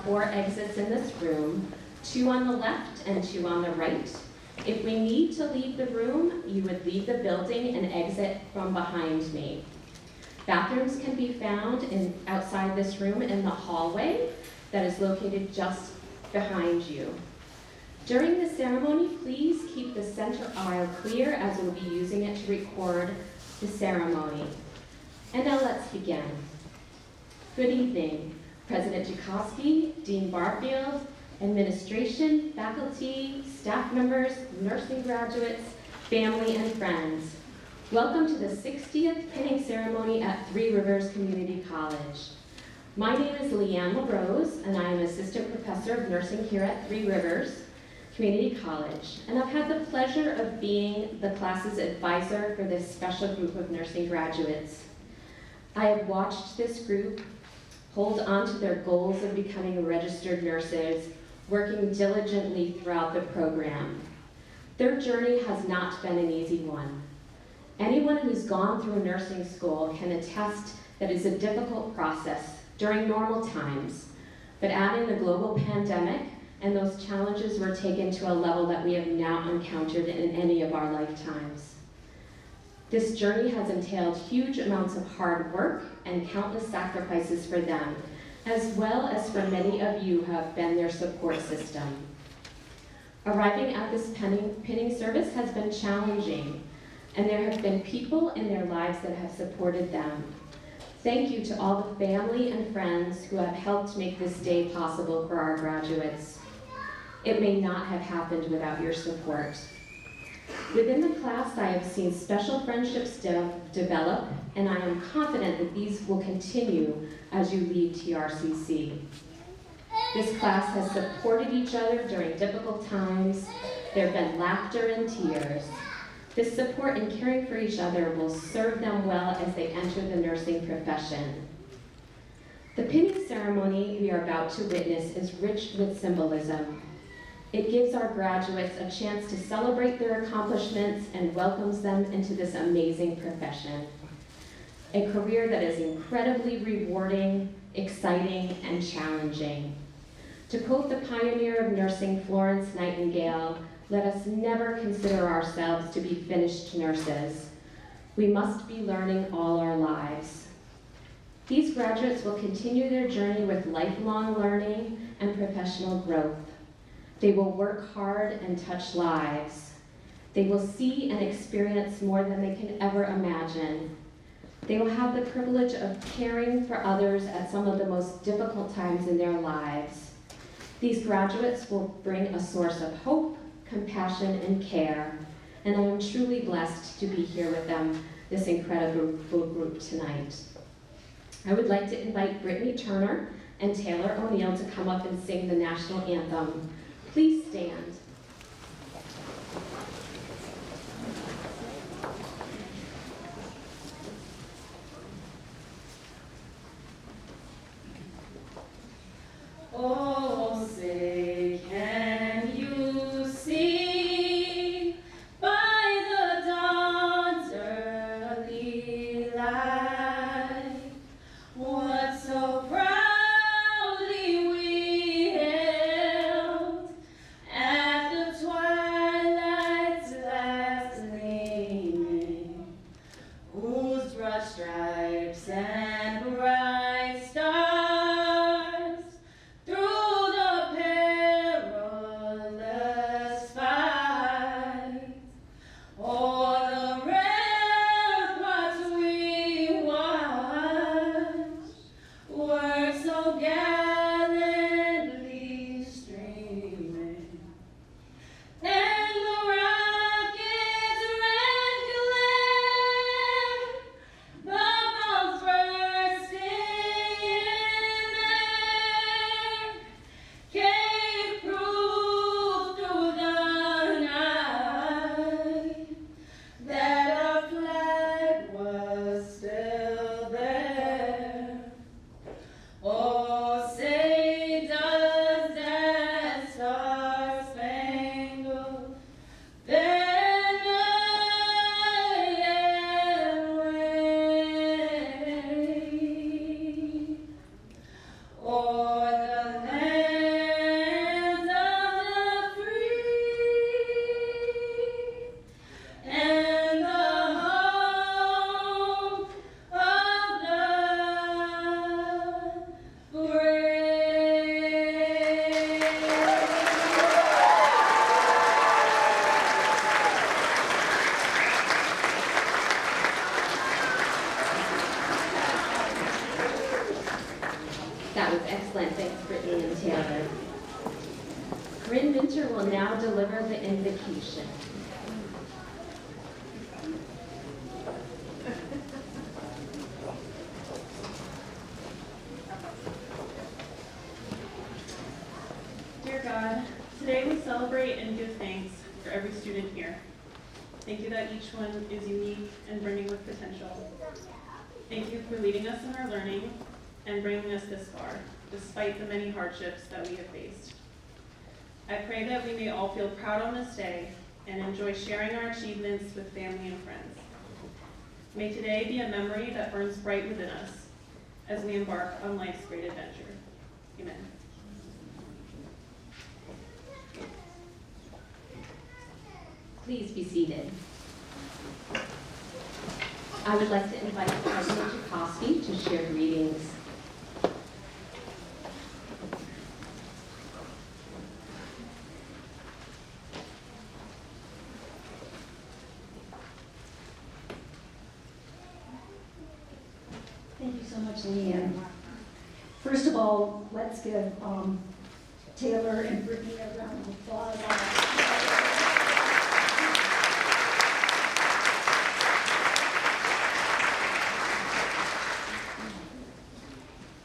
4 exits in this room, 2 on the left and 2 on the right. If we need to leave the room, you would leave the building and exit from behind me. Bathrooms can be found outside this room in the hallway that is located just behind you. During the ceremony, please keep the center aisle clear as we'll be using it to record the ceremony. And now let's begin. Good evening, President Joukowsky, Dean Barfield, administration, faculty, staff members, nursing graduates, family, and friends. Welcome to the 60th pinning ceremony at Three Rivers Community College. My name is Leanne LaRose, and I am Assistant Professor of Nursing here at Three Rivers Community College, and I've had the pleasure of being the class's advisor for this special group of nursing graduates. I have watched this group hold on to their goals of becoming registered nurses, working diligently throughout the program. Their journey has not been an easy one. Anyone who's gone through nursing school can attest that it's a difficult process during normal times, but adding the global pandemic and those challenges were taken to a level that we have not encountered in any of our lifetimes. This journey has entailed huge amounts of hard work and countless sacrifices for them, as well as for many of you who have been their support system. Arriving at this pinning service has been challenging, and there have been people in their lives that have supported them. Thank you to all the family and friends who have helped make this day possible for our graduates. It may not have happened without your support. Within the class, I have seen special friendships develop, and I am confident that these will continue as you leave TRCC. This class has supported each other during difficult times. There have been laughter and tears. This support and caring for each other will serve them well as they enter the nursing profession. The pinning ceremony we are about to witness is rich with symbolism. It gives our graduates a chance to celebrate their accomplishments and welcomes them into this amazing profession. A career that is incredibly rewarding, exciting, and challenging. To quote the pioneer of nursing, Florence Nightingale, "Let us never consider ourselves to be finished nurses. We must be learning all our lives." These graduates will continue their journey with lifelong learning and professional growth. They will work hard and touch lives. They will see and experience more than they can ever imagine. They will have the privilege of caring for others at some of the most difficult times in their lives. These graduates will bring a source of hope, compassion, and care, and I am truly blessed to be here with them, this incredible group tonight. I would like to invite Brittany Turner and Taylor O'Neill to come up and sing the national anthem. Please stand. Oh, say, can you see by the dawn's early light what so proudly we hailed? And Brittany and Taylor. Corinne Minter will now deliver the invocation. Dear God, today we celebrate and give thanks for every student here. Thank you that each one is unique and brimming with potential. Thank you for leading us in our learning and bringing us this far, despite the many hardships that we have faced. I pray that we may all feel proud on this day and enjoy sharing our achievements with family and friends. May today be a memory that burns bright within us as we embark on life's great adventure. Amen. Please be seated. I would like to invite President Joukowsky to share greetings. Thank you so much, Leanne. First of all, let's give Taylor and Brittany a round of applause.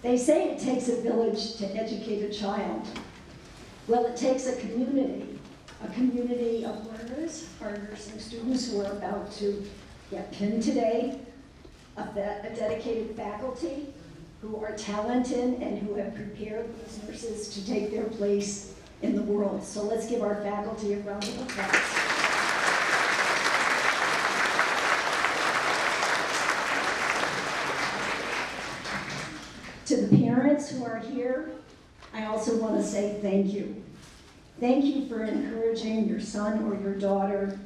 They say it takes a village to educate a child. Well, it takes a community of learners, our nursing students who are about to get pinned today, a dedicated faculty who are talented and who have prepared these nurses to take their place in the world. So let's give our faculty a round of applause. To the parents who are here, I also want to say thank you. Thank you for encouraging your son or your daughter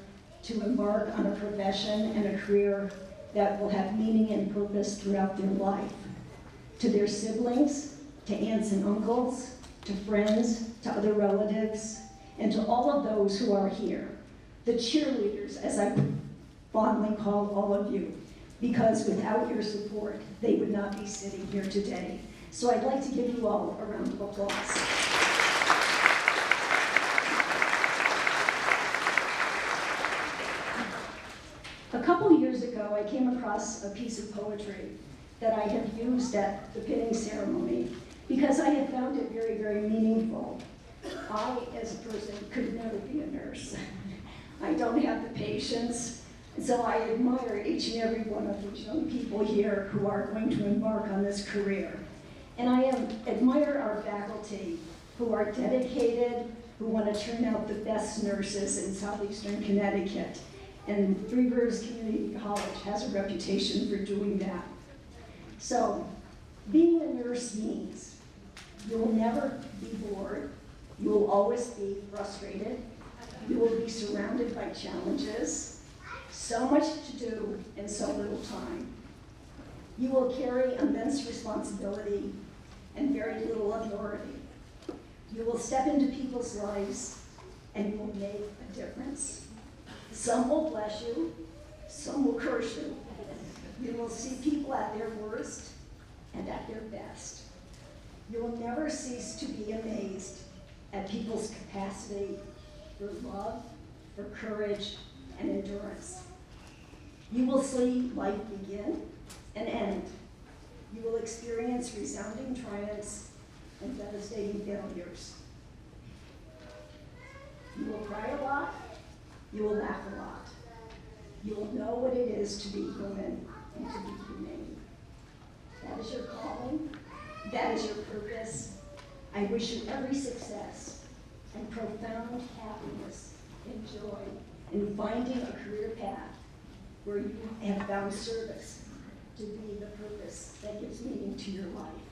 to embark on a profession and a career that will have meaning and purpose throughout their life. To their siblings, to aunts and uncles, to friends, to other relatives, and to all of those who are here, the cheerleaders, as I fondly call all of you, because without your support, they would not be sitting here today. So I'd like to give you all a round of applause. A couple years ago, I came across a piece of poetry that I have used at the pinning ceremony because I had found it very, very meaningful. I, as a person, could never be a nurse. I don't have the patience. And so I admire each and every one of these young people here who are going to embark on this career. And I admire our faculty who are dedicated, who want to turn out the best nurses in southeastern Connecticut. And Three Rivers Community College has a reputation for doing that. So, being a nurse means you will never be bored, you will always be frustrated, you will be surrounded by challenges, so much to do in so little time. You will carry immense responsibility and very little authority. You will step into people's lives and you will make a difference. Some will bless you, some will curse you. You will see people at their worst and at their best. You will never cease to be amazed at people's capacity for love, for courage, and endurance. You will see life begin and end. You will experience resounding triumphs and devastating failures. You will cry a lot. You will laugh a lot. You will know what it is to be human and to be humane. That is your calling. That is your purpose. I wish you every success and profound happiness and joy in finding a career path where you have found service to be the purpose that gives meaning to your life.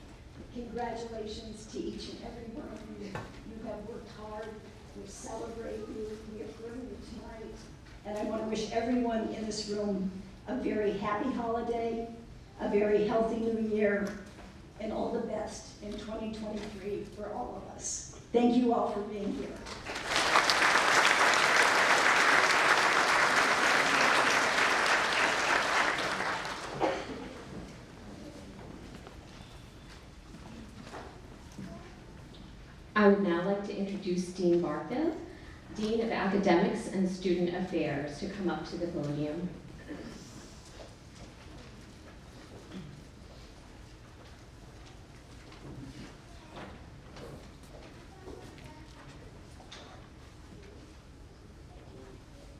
Congratulations to each and every one of you. You have worked hard. We celebrate you. We affirm you tonight. And I want to wish everyone in this room a very happy holiday, a very healthy new year, and all the best in 2023 for all of us. Thank you all for being here. I would now like to introduce Dean Barfield, Dean of Academics and Student Affairs, to come up to the podium.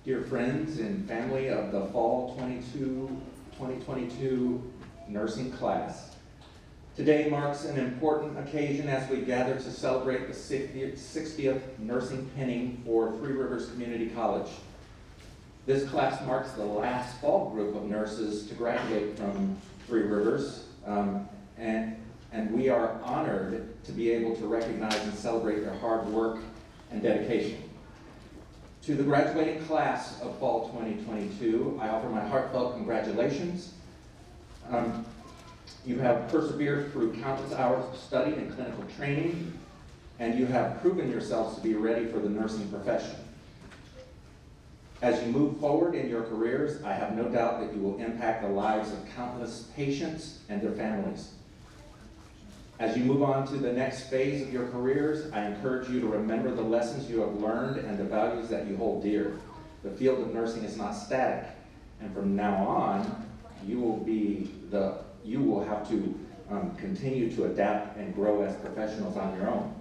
Dear friends and family of the Fall 2022 nursing class, today marks an important occasion as we gather to celebrate the 60th nursing pinning for Three Rivers Community College. This class marks the last fall group of nurses to graduate from Three Rivers, and we are honored to be able to recognize and celebrate their hard work and dedication. To the graduating class of Fall 2022, I offer my heartfelt congratulations. You have persevered through countless hours of study and clinical training, and you have proven yourselves to be ready for the nursing profession. As you move forward in your careers, I have no doubt that you will impact the lives of countless patients and their families. As you move on to the next phase of your careers, I encourage you to remember the lessons you have learned and the values that you hold dear. The field of nursing is not static, and from now on, you will have to continue to adapt and grow as professionals on your own.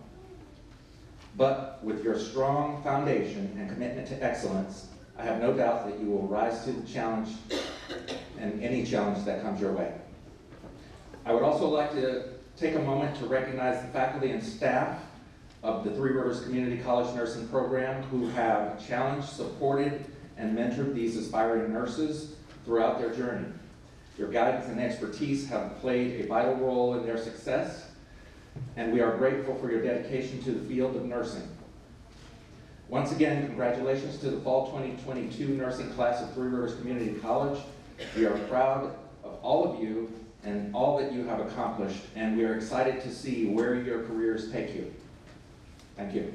But with your strong foundation and commitment to excellence, I have no doubt that you will rise to the challenge and any challenge that comes your way. I would also like to take a moment to recognize the faculty and staff of the Three Rivers Community College Nursing Program who have challenged, supported, and mentored these aspiring nurses throughout their journey. Your guidance and expertise have played a vital role in their success, and we are grateful for your dedication to the field of nursing. Once again, congratulations to the Fall 2022 nursing class of Three Rivers Community College. We are proud of all of you and all that you have accomplished, and we are excited to see where your careers take you. Thank you.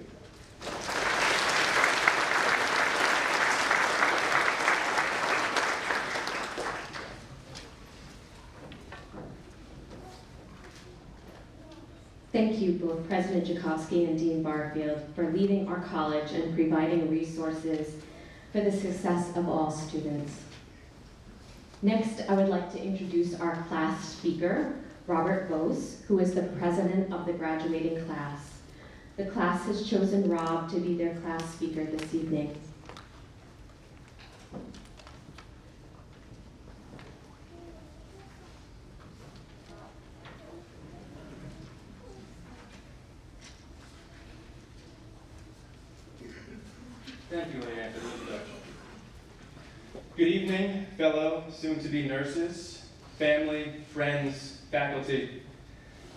Thank you, both President Joukowsky and Dean Barfield, for leading our college and providing resources for the success of all students. Next, I would like to introduce our class speaker, Robert Vos, who is the president of the graduating class. The class has chosen Rob to be their class speaker this evening. Thank you, Leanne, for the introduction. Good evening, fellow soon-to-be nurses, family, friends, faculty.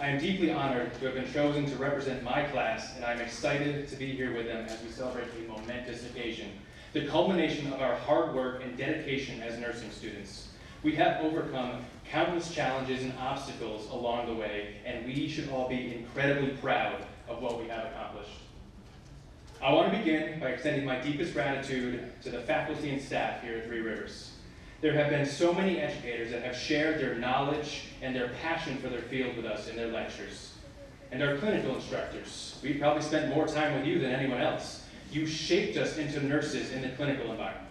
I am deeply honored to have been chosen to represent my class, and I'm excited to be here with them as we celebrate a momentous occasion, the culmination of our hard work and dedication as nursing students. We have overcome countless challenges and obstacles along the way, and we should all be incredibly proud of what we have accomplished. I want to begin by extending my deepest gratitude to the faculty and staff here at Three Rivers. There have been so many educators that have shared their knowledge and their passion for their field with us in their lectures. And our clinical instructors, we probably spent more time with you than anyone else. You shaped us into nurses in the clinical environment.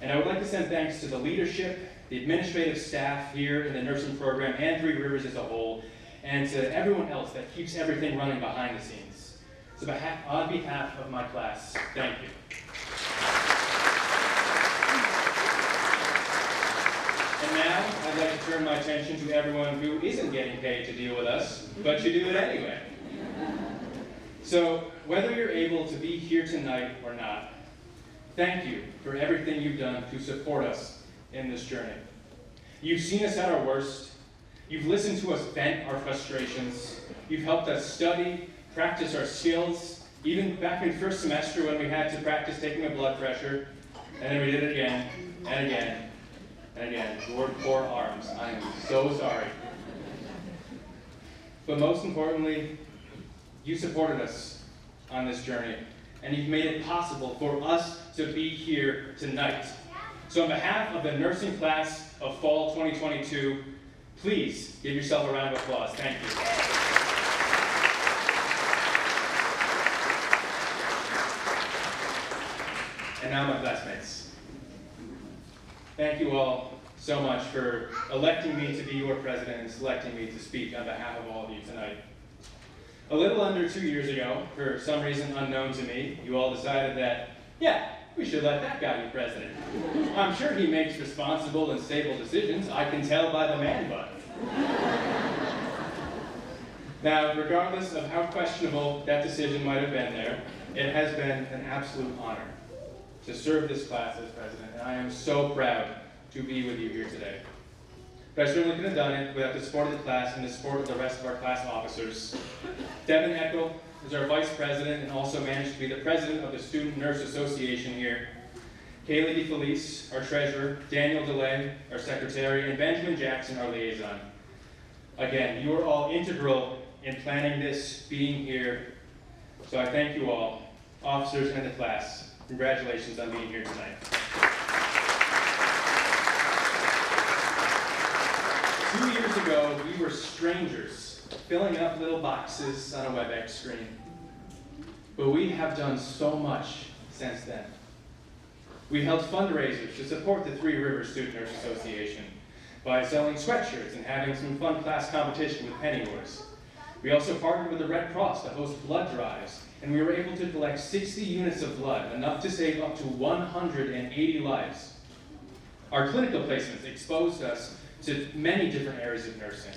And I would like to send thanks to the leadership, the administrative staff here in the nursing program and Three Rivers as a whole, and to everyone else that keeps everything running behind the scenes. So on behalf of my class, thank you. And now I'd like to turn my attention to everyone who isn't getting paid to deal with us, but you do it anyway. So whether you're able to be here tonight or not, thank you for everything you've done to support us in this journey. You've seen us at our worst. You've listened to us vent our frustrations. You've helped us study, practice our skills, even back in first semester when we had to practice taking a blood pressure, and then we did it again, and again, and again. Your poor arms, I'm so sorry. But most importantly, you supported us on this journey, and you've made it possible for us to be here tonight. So on behalf of the nursing class of Fall 2022, please give yourself a round of applause. Thank you. and now my classmates. Thank you all so much for electing me to be your president and selecting me to speak on behalf of all of you tonight. A little under 2 years ago, for some reason unknown to me, you all decided that, yeah, we should let that guy be president. I'm sure he makes responsible and stable decisions. I can tell by the man bun. Now, regardless of how questionable that decision might have been there, it has been an absolute honor to serve this class as president, and I am so proud to be with you here today. But I certainly couldn't have done it without the support of the class and the support of the rest of our class officers. Devin Eckel is our vice president and also managed to be the president of the Student Nurse Association here. Kaylee DeFelice, our treasurer, Daniel DeLay, our secretary, and Benjamin Jackson, our liaison. Again, you are all integral in planning this, being here, so I thank you all, officers and the class. Congratulations on being here tonight. 2 years ago, we were strangers, filling up little boxes on a WebEx screen. But we have done so much since then. We held fundraisers to support the Three Rivers Student Nurse Association by selling sweatshirts and having some fun class competition with penny wars. We also partnered with the Red Cross to host blood drives, and we were able to collect 60 units of blood, enough to save up to 180 lives. Our clinical placements exposed us to many different areas of nursing,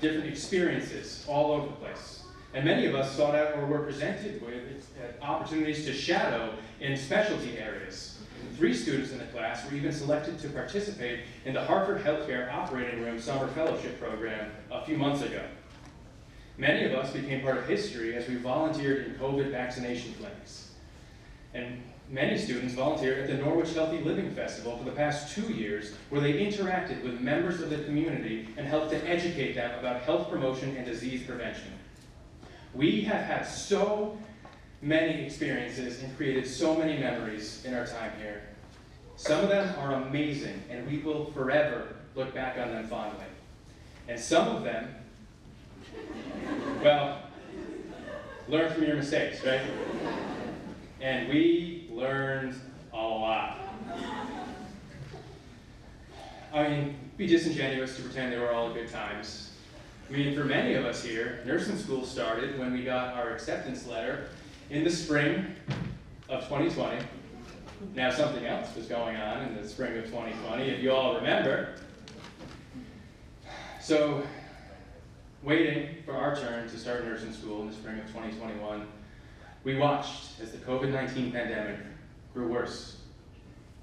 different experiences all over the place. And many of us sought out or were presented with opportunities to shadow in specialty areas. 3 students in the class were even selected to participate in the Hartford Healthcare Operating Room Summer Fellowship Program a few months ago. Many of us became part of history as we volunteered in COVID vaccination clinics. And many students volunteered at the Norwich Healthy Living Festival for the past 2 years, where they interacted with members of the community and helped to educate them about health promotion and disease prevention. We have had so many experiences and created so many memories in our time here. Some of them are amazing, and we will forever look back on them fondly. And some of them, well, learn from your mistakes, right? And we learned a lot. I mean, be disingenuous to pretend they were all good times. I mean, for many of us here, nursing school started when we got our acceptance letter in the spring of 2020. Now, something else was going on in the spring of 2020, if you all remember. So, waiting for our turn to start nursing school in the spring of 2021, we watched as the COVID-19 pandemic grew worse.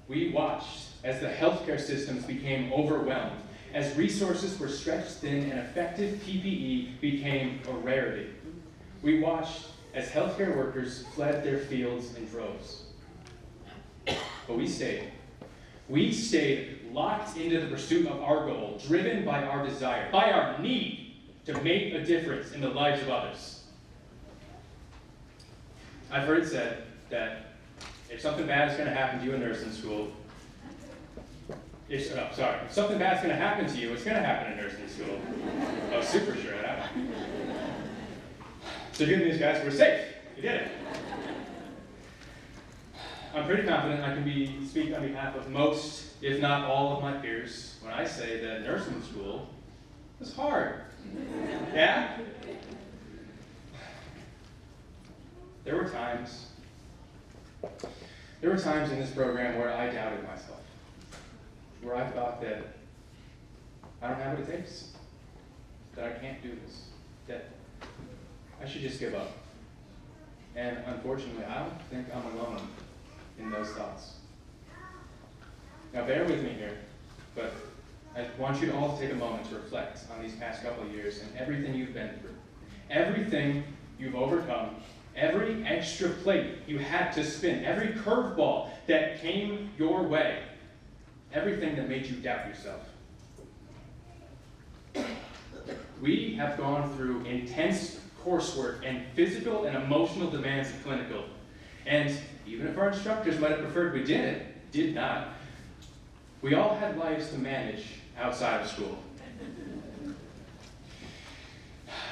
We watched as the healthcare systems became overwhelmed, as resources were stretched thin and effective PPE became a rarity. We watched as healthcare workers fled their fields in droves. But we stayed. We stayed locked into the pursuit of our goal, driven by our desire, by our need to make a difference in the lives of others. I've heard it said that if something bad is going to happen to you in nursing school, if something bad is going to happen to you, it's going to happen in nursing school. I was super sure of that. So good news, guys, we're safe. We did it. I'm pretty confident I can speak on behalf of most, if not all, of my peers when I say that nursing school was hard. Yeah? There were times in this program where I doubted myself, where I thought that I don't have what it takes, that I can't do this, that I should just give up. And unfortunately, I don't think I'm alone in those thoughts. Now bear with me here, but I want you to all take a moment to reflect on these past couple of years and everything you've been through, everything you've overcome, every extra plate you had to spin, every curveball that came your way, everything that made you doubt yourself. We have gone through intense coursework and physical and emotional demands of clinical. And even if our instructors might have preferred we did not, we all had lives to manage outside of school.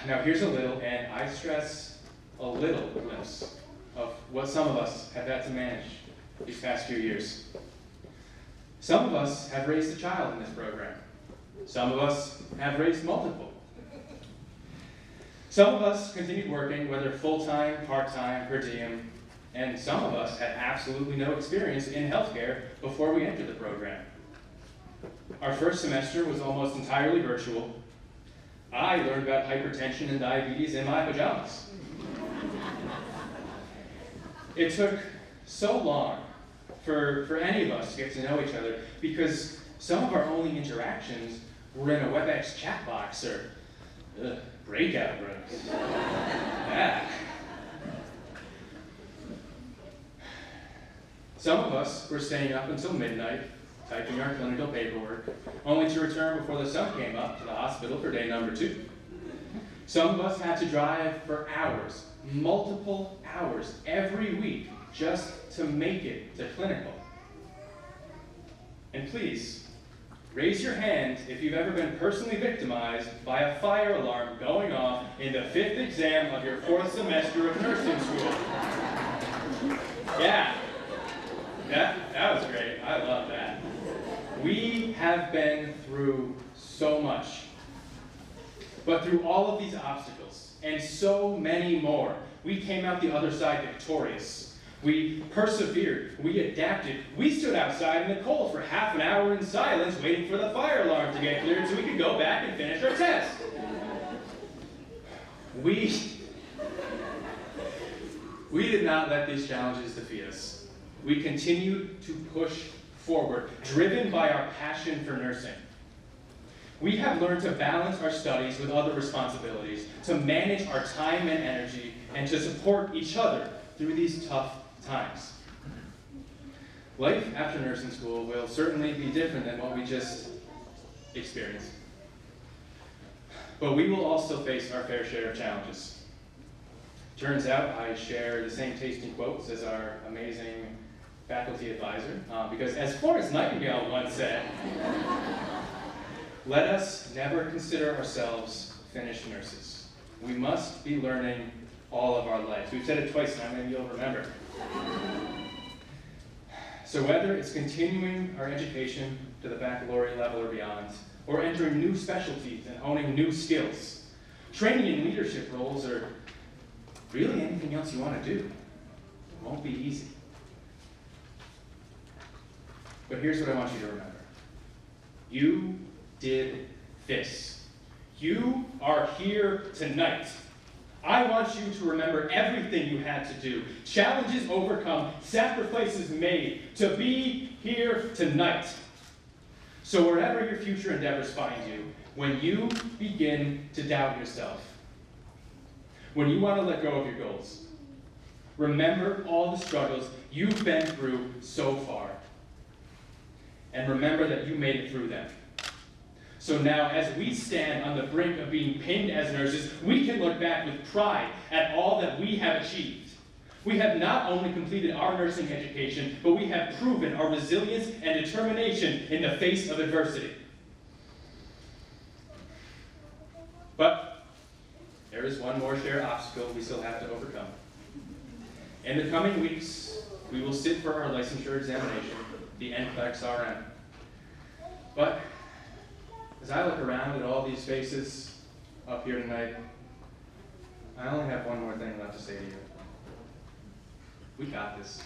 Now here's a little, and I stress a little glimpse of what some of us have had to manage these past few years. Some of us have raised a child in this program. Some of us have raised multiple. Some of us continued working, whether full-time, part-time, per diem, and some of us had absolutely no experience in healthcare before we entered the program. Our first semester was almost entirely virtual. I learned about hypertension and diabetes in my pajamas. It took so long for any of us to get to know each other because some of our only interactions were in a WebEx chat box or breakout rooms. Yeah. Some of us were staying up until midnight, typing our clinical paperwork, only to return before the sun came up to the hospital for day number 2. Some of us had to drive for hours, multiple hours, every week, just to make it to clinical. And please, raise your hand if you've ever been personally victimized by a fire alarm going off in the 5th exam of your 4th semester of nursing school. Yeah, that was great. I love that. We have been through so much. But through all of these obstacles, and so many more, we came out the other side victorious. We persevered, we adapted, we stood outside in the cold for half an hour in silence waiting for the fire alarm to get cleared so we could go back and finish our test. We did not let these challenges defeat us. We continued to push forward, driven by our passion for nursing. We have learned to balance our studies with other responsibilities, to manage our time and energy, and to support each other through these tough times. Life after nursing school will certainly be different than what we just experienced. But we will also face our fair share of challenges. Turns out I share the same taste in quotes as our amazing faculty advisor, because as Florence Nightingale once said, let us never consider ourselves finished nurses. We must be learning all of our lives. We've said it twice now, maybe you'll remember. So whether it's continuing our education to the baccalaureate level or beyond, or entering new specialties and honing new skills, training in leadership roles, or really anything else you want to do, it won't be easy. But here's what I want you to remember. You did this. You are here tonight. I want you to remember everything you had to do, challenges overcome, sacrifices made to be here tonight. So wherever your future endeavors find you, when you begin to doubt yourself, when you want to let go of your goals, remember all the struggles you've been through so far. And remember that you made it through them. So now, as we stand on the brink of being pinned as nurses, we can look back with pride at all that we have achieved. We have not only completed our nursing education, but we have proven our resilience and determination in the face of adversity. But there is one more shared obstacle we still have to overcome. In the coming weeks, we will sit for our licensure examination, the NCLEX RN. But as I look around at all these faces up here tonight, I only have one more thing left to say to you. We got this.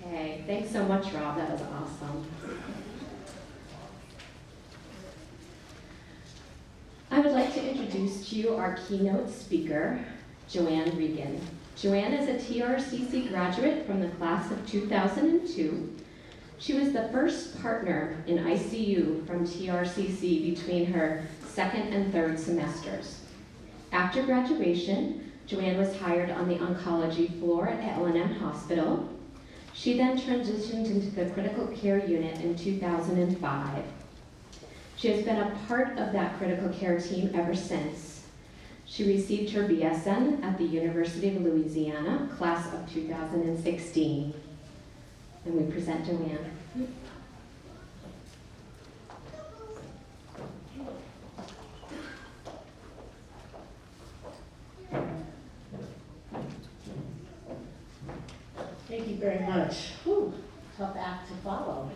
Okay, thanks so much, Rob. That was awesome. I would like to introduce to you our keynote speaker, Joanne Regan. Joanne is a TRCC graduate from the class of 2002. She was the first partner in ICU from TRCC between her second and third semesters. After graduation, Joanne was hired on the oncology floor at L&M Hospital. She then transitioned into the critical care unit in 2005. She has been a part of that critical care team ever since. She received her BSN at the University of Louisiana, class of 2016. And we present Joanne. Thank you very much. Whew, tough act to follow.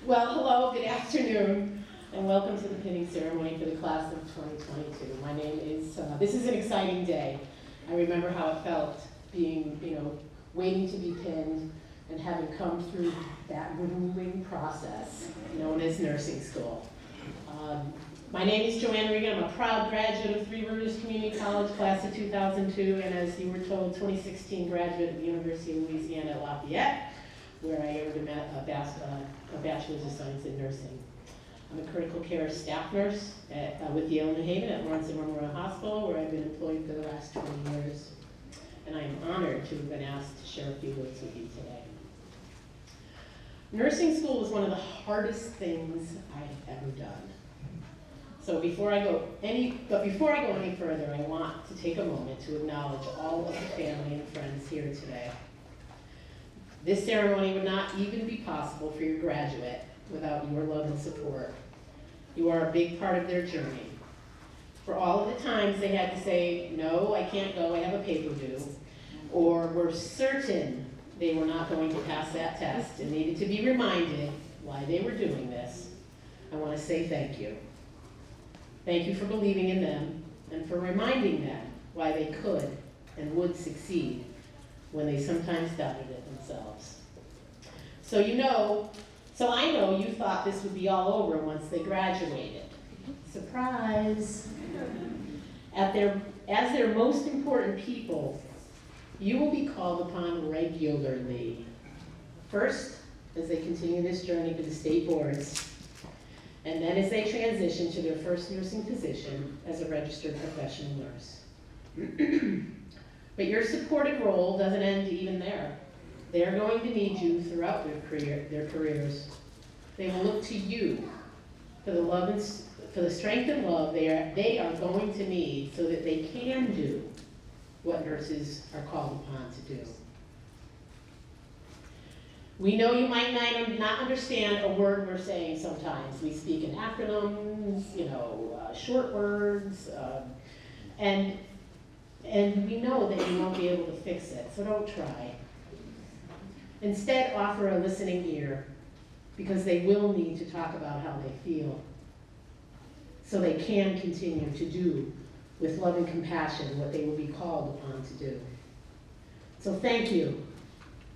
Well, hello, good afternoon, and welcome to the pinning ceremony for the class of 2022. My name is, this is an exciting day. I remember how it felt being, waiting to be pinned and having come through that grueling process known as nursing school. My name is Joanne Regan. I'm a proud graduate of Three Rivers Community College, class of 2002, and as you were told, 2016 graduate of the University of Louisiana at Lafayette, where I earned a Bachelor's of Science in Nursing. I'm a critical care staff nurse with Yale New Haven at Lawrence Memorial Hospital, where I've been employed for the last 20 years. And I am honored to have been asked to share a few words with you today. Nursing school was one of the hardest things I have ever done. So before I go any further, I want to take a moment to acknowledge all of the family and friends here today. This ceremony would not even be possible for your graduate without your love and support. You are a big part of their journey. For all of the times they had to say, no, I can't go, I have a paper due, or were certain they were not going to pass that test and needed to be reminded why they were doing this, I want to say thank you. Thank you for believing in them and for reminding them why they could and would succeed when they sometimes doubted it themselves. So I know you thought this would be all over once they graduated. Surprise! As their most important people, you will be called upon regularly. First, as they continue this journey to the state boards, and then as they transition to their first nursing position as a registered professional nurse. But your supportive role doesn't end even there. They're going to need you throughout their careers. They will look to you for the strength and love they are going to need so that they can do what nurses are called upon to do. We know you might not understand a word we're saying sometimes. We speak in acronyms, short words, and we know that you won't be able to fix it, so don't try. Instead, offer a listening ear, because they will need to talk about how they feel, so they can continue to do with love and compassion what they will be called upon to do. So thank you.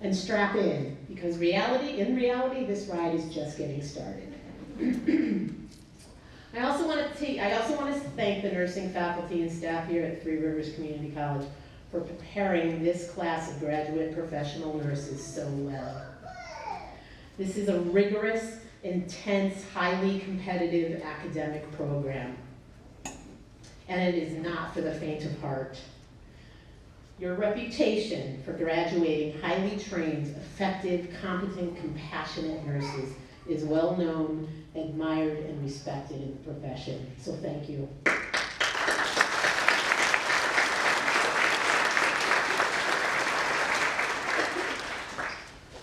And strap in, because in reality, this ride is just getting started. I also want to thank the nursing faculty and staff here at Three Rivers Community College for preparing this class of graduate professional nurses so well. This is a rigorous, intense, highly competitive academic program, and it is not for the faint of heart. Your reputation for graduating highly trained, effective, competent, compassionate nurses is well known, admired, and respected in the profession. So thank you.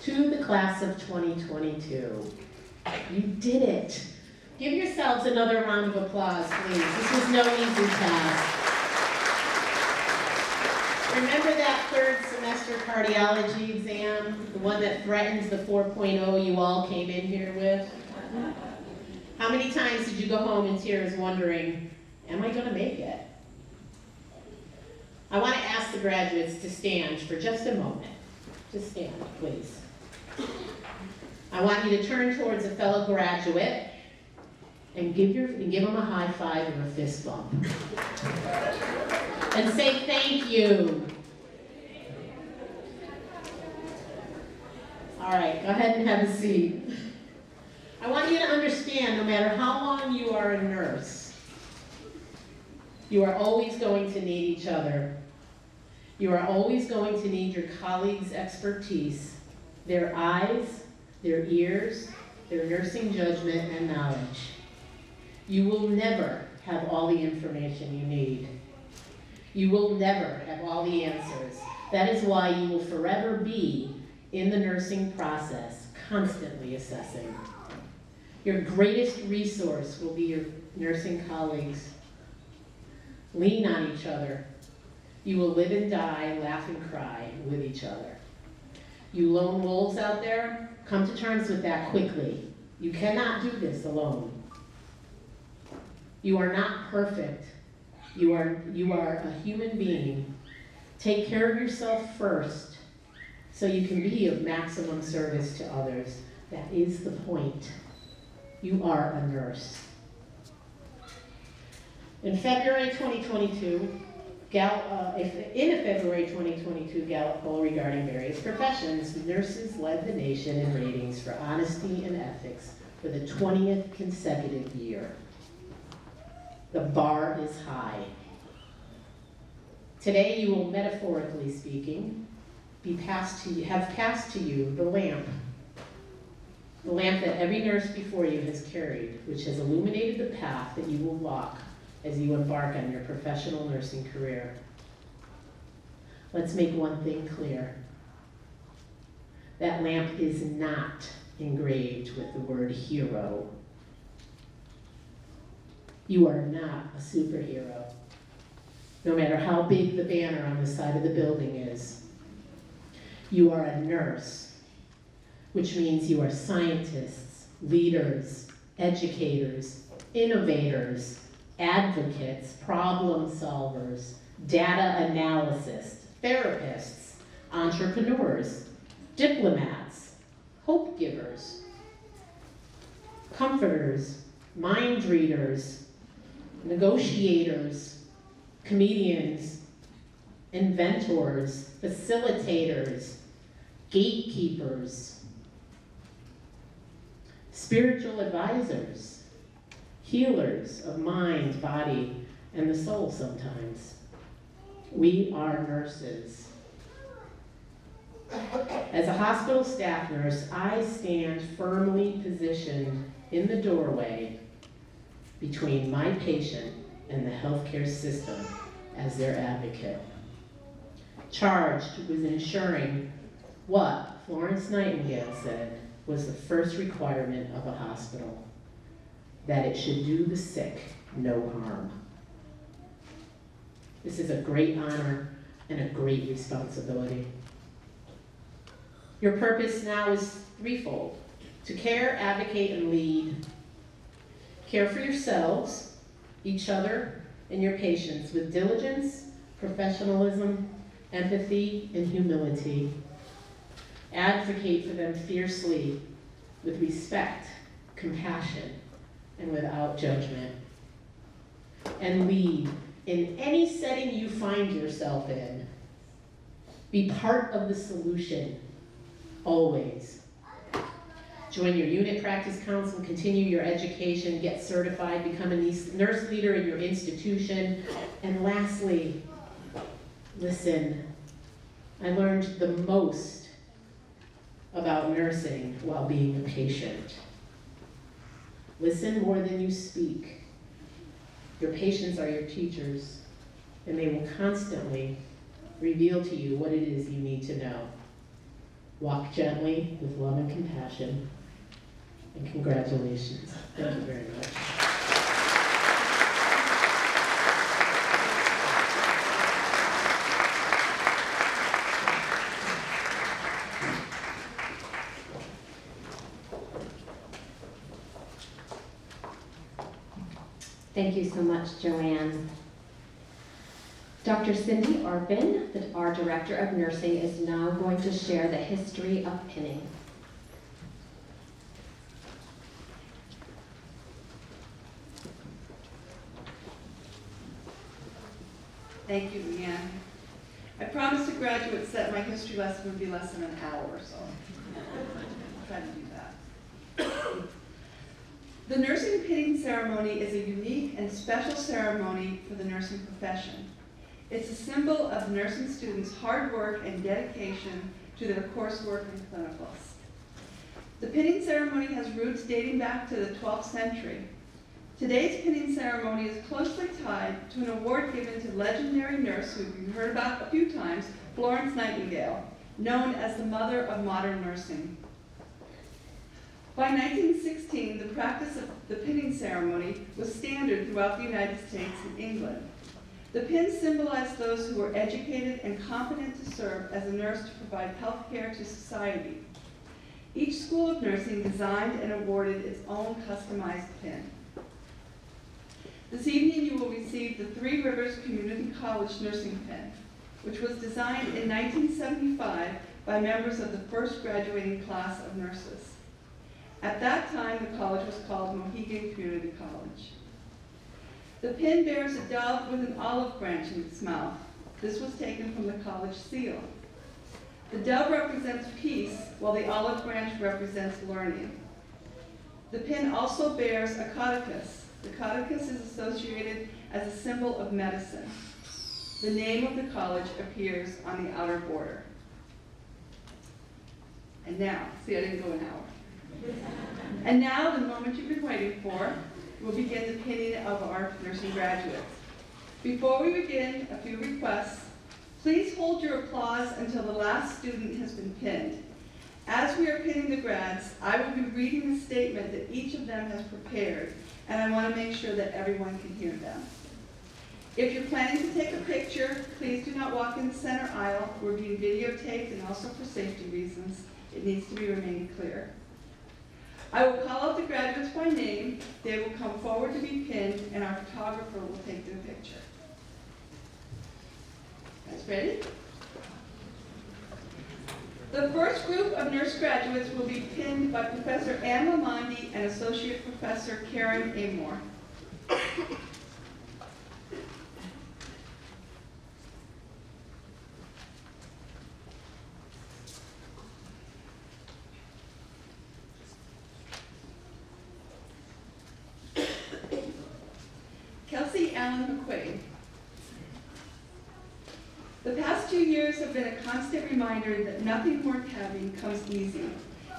To the class of 2022, you did it. Give yourselves another round of applause, please. This was no easy task. Remember that third semester cardiology exam, the one that threatens the 4.0 you all came in here with? How many times did you go home in tears wondering, am I going to make it? I want to ask the graduates to stand for just a moment. Just stand, please. I want you to turn towards a fellow graduate and give them a high five or a fist bump. And say thank you. All right, go ahead and have a seat. I want you to understand, no matter how long you are a nurse, you are always going to need each other. You are always going to need your colleagues' expertise, their eyes, their ears, their nursing judgment and knowledge. You will never have all the information you need. You will never have all the answers. That is why you will forever be in the nursing process, constantly assessing. Your greatest resource will be your nursing colleagues. Lean on each other. You will live and die, laugh and cry with each other. You lone wolves out there, come to terms with that quickly. You cannot do this alone. You are not perfect. You are a human being. Take care of yourself first so you can be of maximum service to others. That is the point. You are a nurse. In February 2022, Gallup poll regarding various professions, nurses led the nation in ratings for honesty and ethics for the 20th consecutive year. The bar is high. Today you will, metaphorically speaking, have passed to you the lamp that every nurse before you has carried, which has illuminated the path that you will walk as you embark on your professional nursing career. Let's make one thing clear. That lamp is not engraved with the word hero. You are not a superhero, no matter how big the banner on the side of the building is. You are a nurse, which means you are scientists, leaders, educators, innovators, advocates, problem solvers, data analysts, therapists, entrepreneurs, diplomats, hope givers, comforters, mind readers, negotiators, comedians, inventors, facilitators, gatekeepers, spiritual advisors, healers of mind, body, and the soul sometimes. We are nurses. As a hospital staff nurse, I stand firmly positioned in the doorway between my patient and the healthcare system as their advocate. Charged with ensuring what Florence Nightingale said was the first requirement of a hospital, that it should do the sick no harm. This is a great honor and a great responsibility. Your purpose now is threefold: to care, advocate, and lead. Care for yourselves, each other, and your patients with diligence, professionalism, empathy, and humility. Advocate for them fiercely with respect, compassion, and without judgment. And lead in any setting you find yourself in. Be part of the solution, always. Join your unit practice council, continue your education, get certified, become a nurse leader in your institution. And lastly, listen. I learned the most about nursing while being a patient. Listen more than you speak. Your patients are your teachers, and they will constantly reveal to you what it is you need to know. Walk gently with love and compassion, and congratulations. Thank you very much. Thank you so much, Joanne. Dr. Cindy Arpin, our Director of Nursing, is now going to share the history of pinning. Thank you, Leanne. I promised the graduates that my history lesson would be less than an hour, so I'll try to do that. The nursing pinning ceremony is a unique and special ceremony for the nursing profession. It's a symbol of nursing students' hard work and dedication to their coursework and clinicals. The pinning ceremony has roots dating back to the 12th century. Today's pinning ceremony is closely tied to an award given to legendary nurse who you've heard about a few times, Florence Nightingale, known as the mother of modern nursing. By 1916, the practice of the pinning ceremony was standard throughout the United States and England. The pin symbolized those who were educated and competent to serve as a nurse to provide health care to society. Each school of nursing designed and awarded its own customized pin. This evening you will receive the Three Rivers Community College nursing pin, which was designed in 1975 by members of the first graduating class of nurses. At that time, the college was called Mohegan Community College. The pin bears a dove with an olive branch in its mouth. This was taken from the college seal. The dove represents peace, while the olive branch represents learning. The pin also bears a caduceus. The caduceus is associated as a symbol of medicine. The name of the college appears on the outer border. And now, see, I didn't go an hour. And now, the moment you've been waiting for, we'll begin the pinning of our nursing graduates. Before we begin, a few requests. Please hold your applause until the last student has been pinned. As we are pinning the grads, I will be reading the statement that each of them has prepared, and I want to make sure that everyone can hear them. If you're planning to take a picture, please do not walk in the center aisle. We're being videotaped, and also for safety reasons, it needs to be remaining clear. I will call out the graduates by name. They will come forward to be pinned, and our photographer will take their picture. Guys ready? The first group of nurse graduates will be pinned by Professor Anne Lamonde and Associate Professor Karen Amor. Kelsey Allen McQuaid. The past 2 years have been a constant reminder that nothing worth having comes easy.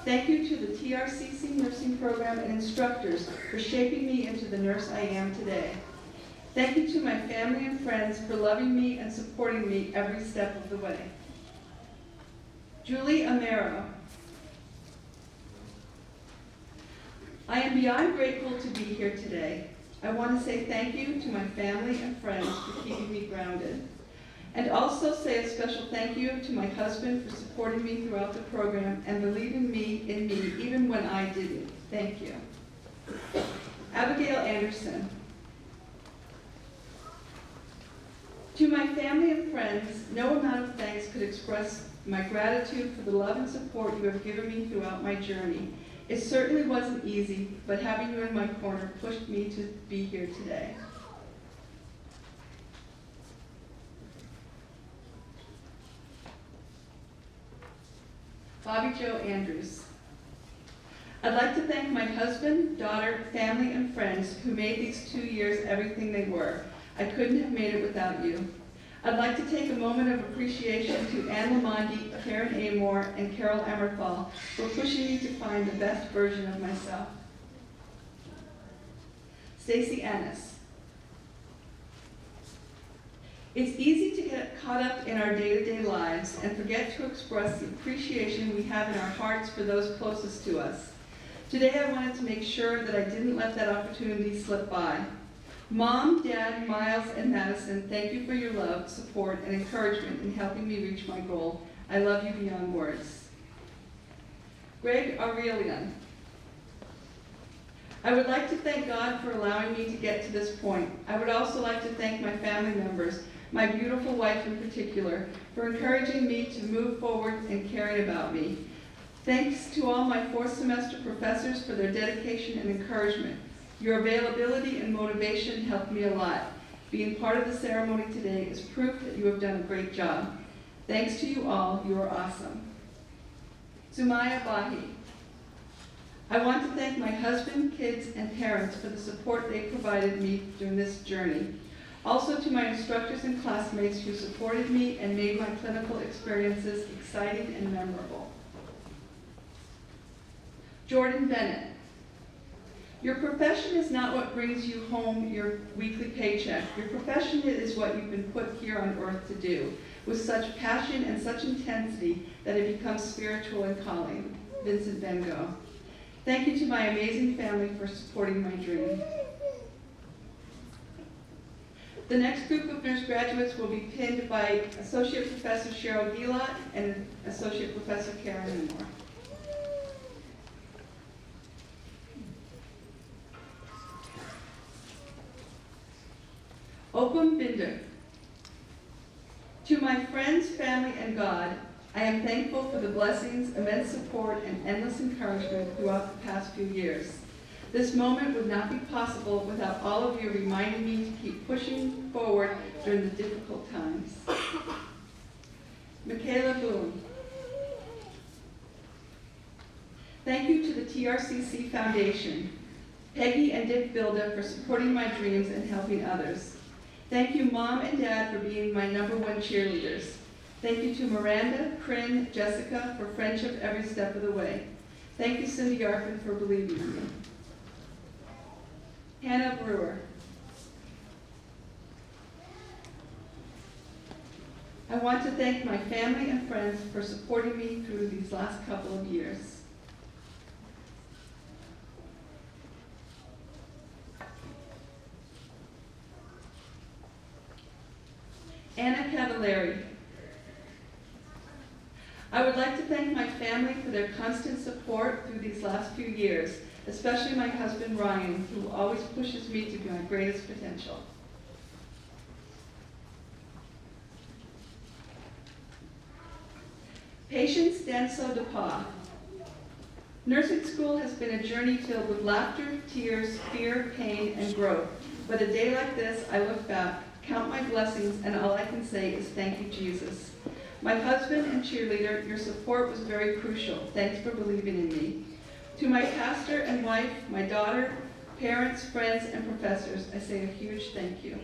Thank you to the TRCC nursing program and instructors for shaping me into the nurse I am today. Thank you to my family and friends for loving me and supporting me every step of the way. Julie Amaro. I am beyond grateful to be here today. I want to say thank you to my family and friends for keeping me grounded. And also say a special thank you to my husband for supporting me throughout the program and believing in me even when I didn't. Thank you. Abigail Anderson. To my family and friends, no amount of thanks could express my gratitude for the love and support you have given me throughout my journey. It certainly wasn't easy, but having you in my corner pushed me to be here today. Bobby Joe Andrews. I'd like to thank my husband, daughter, family, and friends who made these 2 years everything they were. I couldn't have made it without you. I'd like to take a moment of appreciation to Anne Lamonde, Karen Amor, and Carol Emmerthal for pushing me to find the best version of myself. Stacy Ennis. It's easy to get caught up in our day-to-day lives and forget to express the appreciation we have in our hearts for those closest to us. Today I wanted to make sure that I didn't let that opportunity slip by. Mom, Dad, Miles, and Madison, thank you for your love, support, and encouragement in helping me reach my goal. I love you beyond words. Greg Aurelian. I would like to thank God for allowing me to get to this point. I would also like to thank my family members, my beautiful wife in particular, for encouraging me to move forward and caring about me. Thanks to all my fourth semester professors for their dedication and encouragement. Your availability and motivation helped me a lot. Being part of the ceremony today is proof that you have done a great job. Thanks to you all, you are awesome. Sumaya Bahi. I want to thank my husband, kids, and parents for the support they provided me during this journey. Also to my instructors and classmates who supported me and made my clinical experiences exciting and memorable. Jordan Bennett. Your profession is not what brings you home your weekly paycheck. Your profession is what you've been put here on earth to do, with such passion and such intensity that it becomes spiritual and calling. Vincent van Gogh. Thank you to my amazing family for supporting my dream. The next group of nurse graduates will be pinned by Associate Professor Cheryl Gilot and Associate Professor Karen Moore. Opam Binder. To my friends, family, and God, I am thankful for the blessings, immense support, and endless encouragement throughout the past few years. This moment would not be possible without all of you reminding me to keep pushing forward during the difficult times. Michaela Boone. Thank you to the TRCC Foundation, Peggy and Dick Bilda for supporting my dreams and helping others. Thank you, Mom and Dad, for being my #1 cheerleaders. Thank you to Miranda, Corinne, Jessica for friendship every step of the way. Thank you, Cindy Arfin, for believing in me. Hannah Brewer. I want to thank my family and friends for supporting me through these last couple of years. Anna Cavallari. I would like to thank my family for their constant support through these last few years, especially my husband Ryan, who always pushes me to my greatest potential. Patience Danso DePaul. Nursing school has been a journey filled with laughter, tears, fear, pain, and growth. But a day like this, I look back, count my blessings, and all I can say is thank you, Jesus. My husband and cheerleader, your support was very crucial. Thanks for believing in me. To my pastor and wife, my daughter, parents, friends, and professors, I say a huge thank you.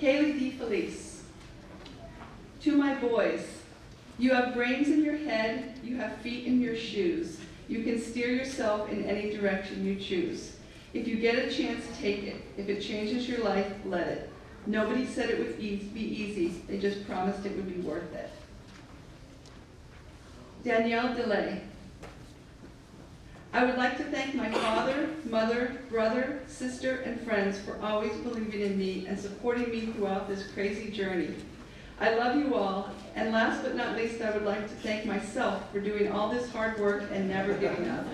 Kaylee DeFelice. To my boys, you have brains in your head, you have feet in your shoes. You can steer yourself in any direction you choose. If you get a chance, take it. If it changes your life, let it. Nobody said it would be easy. They just promised it would be worth it. Danielle DeLay. I would like to thank my father, mother, brother, sister, and friends for always believing in me and supporting me throughout this crazy journey. I love you all, and last but not least, I would like to thank myself for doing all this hard work and never giving up.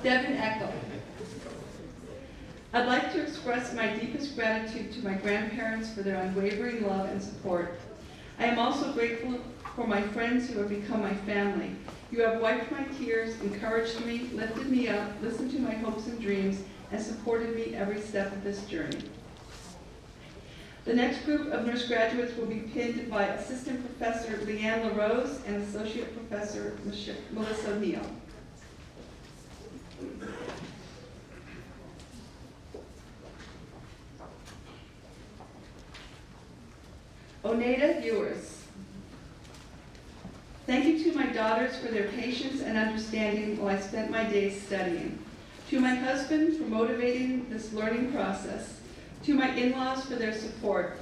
Devin Eckel. I'd like to express my deepest gratitude to my grandparents for their unwavering love and support. I am also grateful for my friends who have become my family. You have wiped my tears, encouraged me, lifted me up, listened to my hopes and dreams, and supported me every step of this journey. The next group of nurse graduates will be pinned by Assistant Professor Leanne LaRose and Associate Professor Melissa Neal. Oneida Ewers. Thank you to my daughters for their patience and understanding while I spent my days studying. To my husband for motivating this learning process. To my in-laws for their support.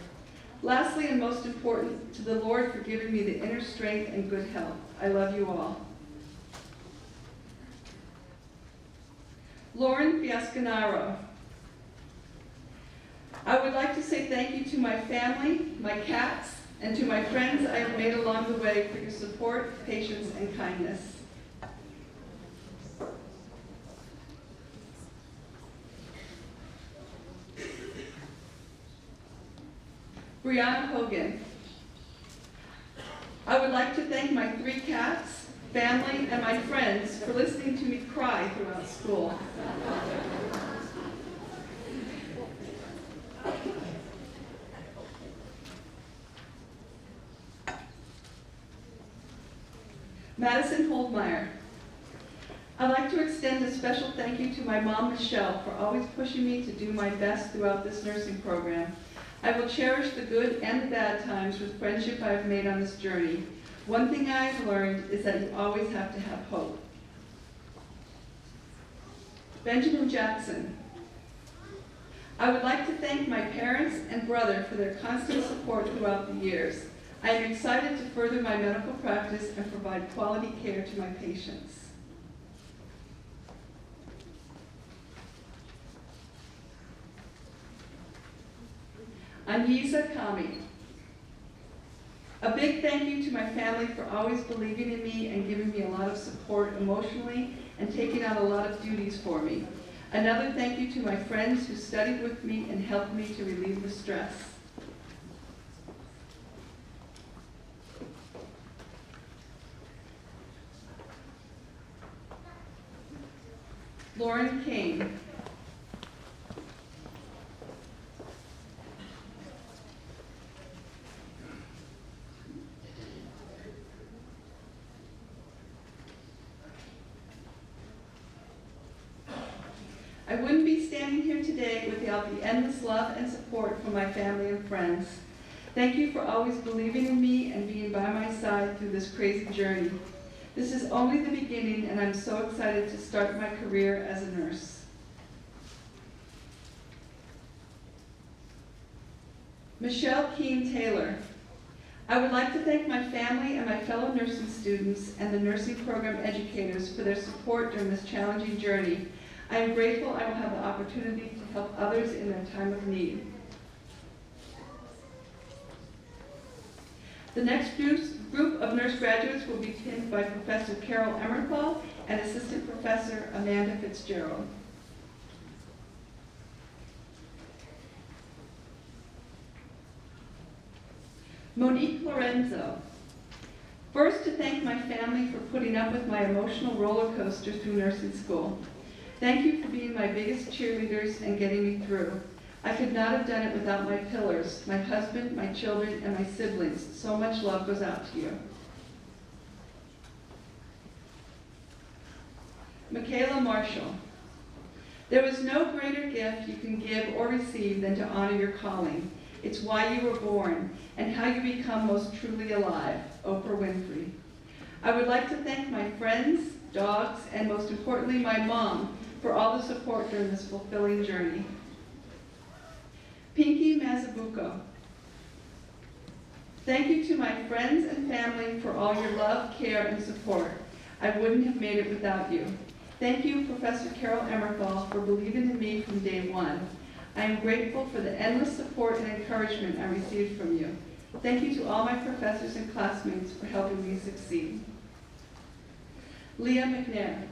Lastly, and most important, to the Lord for giving me the inner strength and good health. I love you all. Lauren Fiascanaro. I would like to say thank you to my family, my cats, and to my friends I have made along the way for your support, patience, and kindness. Brianna Hogan. I would like to thank my 3 cats, family, and my friends for listening to me cry throughout school. Madison Holdmeyer. I'd like to extend a special thank you to my mom, Michelle, for always pushing me to do my best throughout this nursing program. I will cherish the good and the bad times with friendship I have made on this journey. One thing I've learned is that you always have to have hope. Benjamin Jackson. I would like to thank my parents and brother for their constant support throughout the years. I am excited to further my medical practice and provide quality care to my patients. Anisa Kami. A big thank you to my family for always believing in me and giving me a lot of support emotionally and taking on a lot of duties for me. Another thank you to my friends who studied with me and helped me to relieve the stress. Lauren Kane. I wouldn't be standing here today without the endless love and support from my family and friends. Thank you for always believing in me and being by my side through this crazy journey. This is only the beginning, and I'm so excited to start my career as a nurse. Michelle Keene Taylor. I would like to thank my family and my fellow nursing students and the nursing program educators for their support during this challenging journey. I am grateful I will have the opportunity to help others in their time of need. The next group of nurse graduates will be pinned by Professor Carol Emmerthal and Assistant Professor Amanda Fitzgerald. Monique Lorenzo. First, to thank my family for putting up with my emotional roller coaster through nursing school. Thank you for being my biggest cheerleaders and getting me through. I could not have done it without my pillars, my husband, my children, and my siblings. So much love goes out to you. Michaela Marshall. There is no greater gift you can give or receive than to honor your calling. It's why you were born and how you become most truly alive. Oprah Winfrey. I would like to thank my friends, dogs, and most importantly, my mom for all the support during this fulfilling journey. Pinky Mazabuko. Thank you to my friends and family for all your love, care, and support. I wouldn't have made it without you. Thank you, Professor Carol Emmerthal, for believing in me from day one. I am grateful for the endless support and encouragement I received from you. Thank you to all my professors and classmates for helping me succeed. Leah McNair.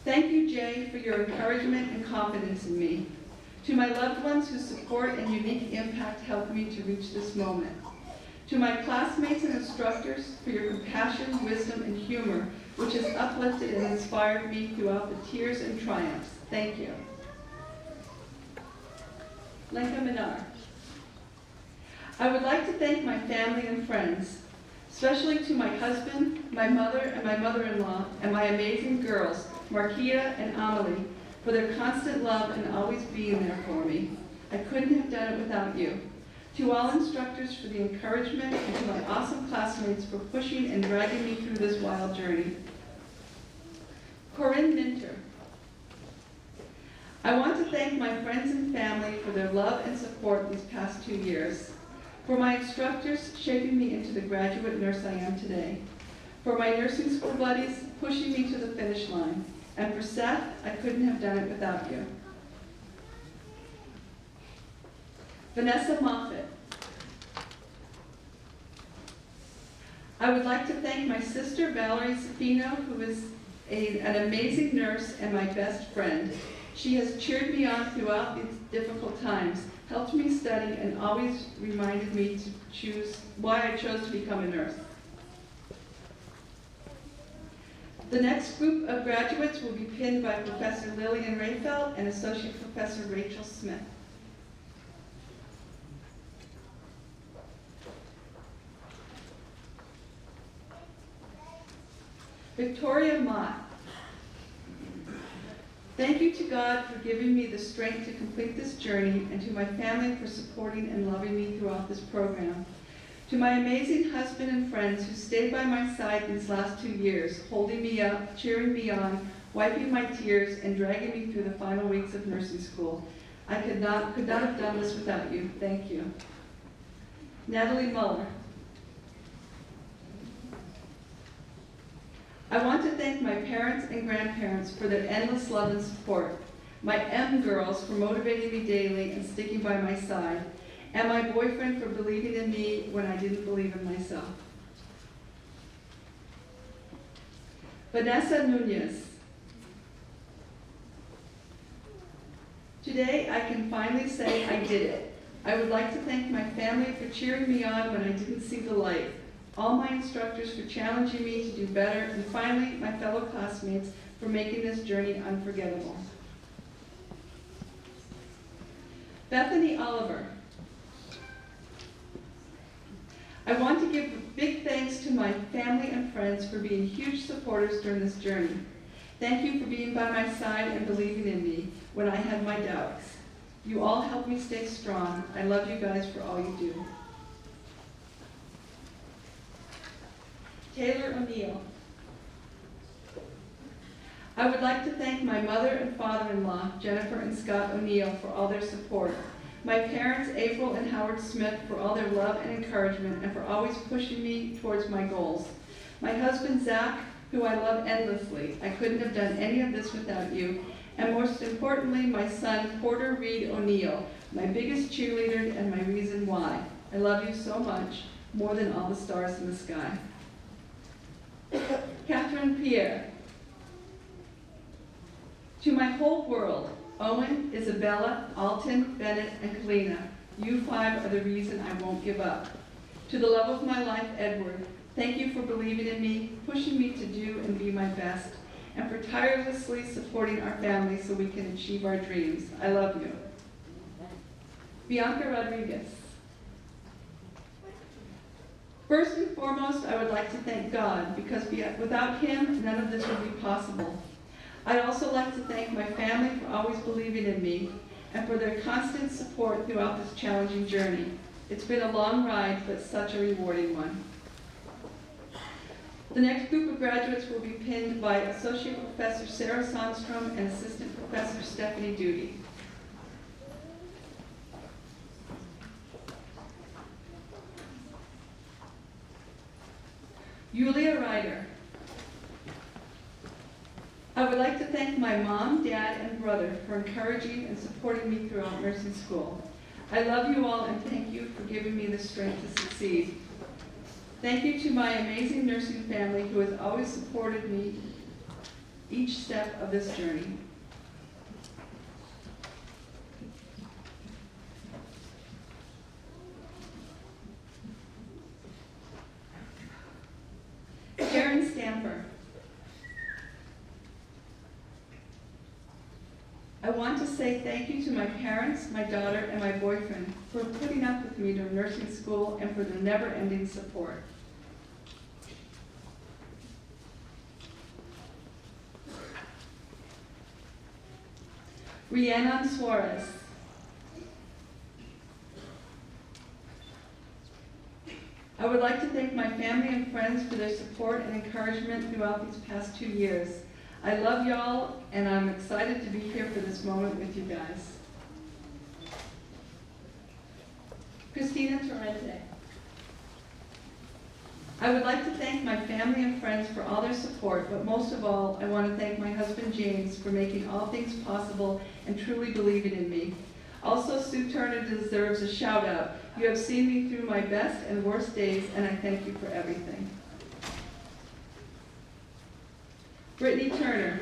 Thank you, Jay, for your encouragement and confidence in me. To my loved ones whose support and unique impact helped me to reach this moment. To my classmates and instructors for your compassion, wisdom, and humor, which has uplifted and inspired me throughout the tears and triumphs. Thank you. Lenka Minar. I would like to thank my family and friends, especially to my husband, my mother, and my mother-in-law, and my amazing girls, Marquita and Amelie, for their constant love and always being there for me. I couldn't have done it without you. To all instructors for the encouragement, and to my awesome classmates for pushing and dragging me through this wild journey. Corinne Minter. I want to thank my friends and family for their love and support these past 2 years. For my instructors shaping me into the graduate nurse I am today. For my nursing school buddies pushing me to the finish line. And for Seth, I couldn't have done it without you. Vanessa Moffett. I would like to thank my sister Valerie Safino, who is an amazing nurse and my best friend. She has cheered me on throughout these difficult times, helped me study, and always reminded me to choose why I chose to become a nurse. The next group of graduates will be pinned by Professor Lillian Rayfeld and Associate Professor Rachel Smith. Victoria Mott. Thank you to God for giving me the strength to complete this journey and to my family for supporting and loving me throughout this program. To my amazing husband and friends who stayed by my side these last 2 years, holding me up, cheering me on, wiping my tears, and dragging me through the final weeks of nursing school. I could not have done this without you. Thank you. Natalie Muller. I want to thank my parents and grandparents for their endless love and support, my M girls for motivating me daily and sticking by my side, and my boyfriend for believing in me when I didn't believe in myself. Vanessa Nunez. Today I can finally say I did it. I would like to thank my family for cheering me on when I didn't see the light, all my instructors for challenging me to do better, and finally my fellow classmates for making this journey unforgettable. Bethany Oliver. I want to give big thanks to my family and friends for being huge supporters during this journey. Thank you for being by my side and believing in me when I had my doubts. You all helped me stay strong. I love you guys for all you do. Taylor O'Neill. I would like to thank my mother and father-in-law, Jennifer and Scott O'Neill, for all their support. My parents, April and Howard Smith, for all their love and encouragement and for always pushing me towards my goals. My husband, Zach, who I love endlessly. I couldn't have done any of this without you. And most importantly, my son, Porter Reed O'Neill, my biggest cheerleader and my reason why. I love you so much, more than all the stars in the sky. Catherine Pierre. To my whole world, Owen, Isabella, Alton, Bennett, and Kalina, you 5 are the reason I won't give up. To the love of my life, Edward, thank you for believing in me, pushing me to do and be my best, and for tirelessly supporting our family so we can achieve our dreams. I love you. Bianca Rodriguez. First and foremost, I would like to thank God, because without Him, none of this would be possible. I'd also like to thank my family for always believing in me and for their constant support throughout this challenging journey. It's been a long ride, but such a rewarding one. The next group of graduates will be pinned by Associate Professor Sarah Sandstrom and Assistant Professor Stephanie Duty. Yulia Ryder. I would like to thank my mom, dad, and brother for encouraging and supporting me throughout nursing school. I love you all and thank you for giving me the strength to succeed. Thank you to my amazing nursing family who has always supported me each step of this journey. Karen Stamper. I want to say thank you to my parents, my daughter, and my boyfriend for putting up with me during nursing school and for their never-ending support. Rhiannon Suarez. I would like to thank my family and friends for their support and encouragement throughout these past 2 years. I love y'all, and I'm excited to be here for this moment with you guys. Christina Torrente. I would like to thank my family and friends for all their support, but most of all, I want to thank my husband James for making all things possible and truly believing in me. Also, Sue Turner deserves a shout out. You have seen me through my best and worst days, and I thank you for everything. Brittany Turner.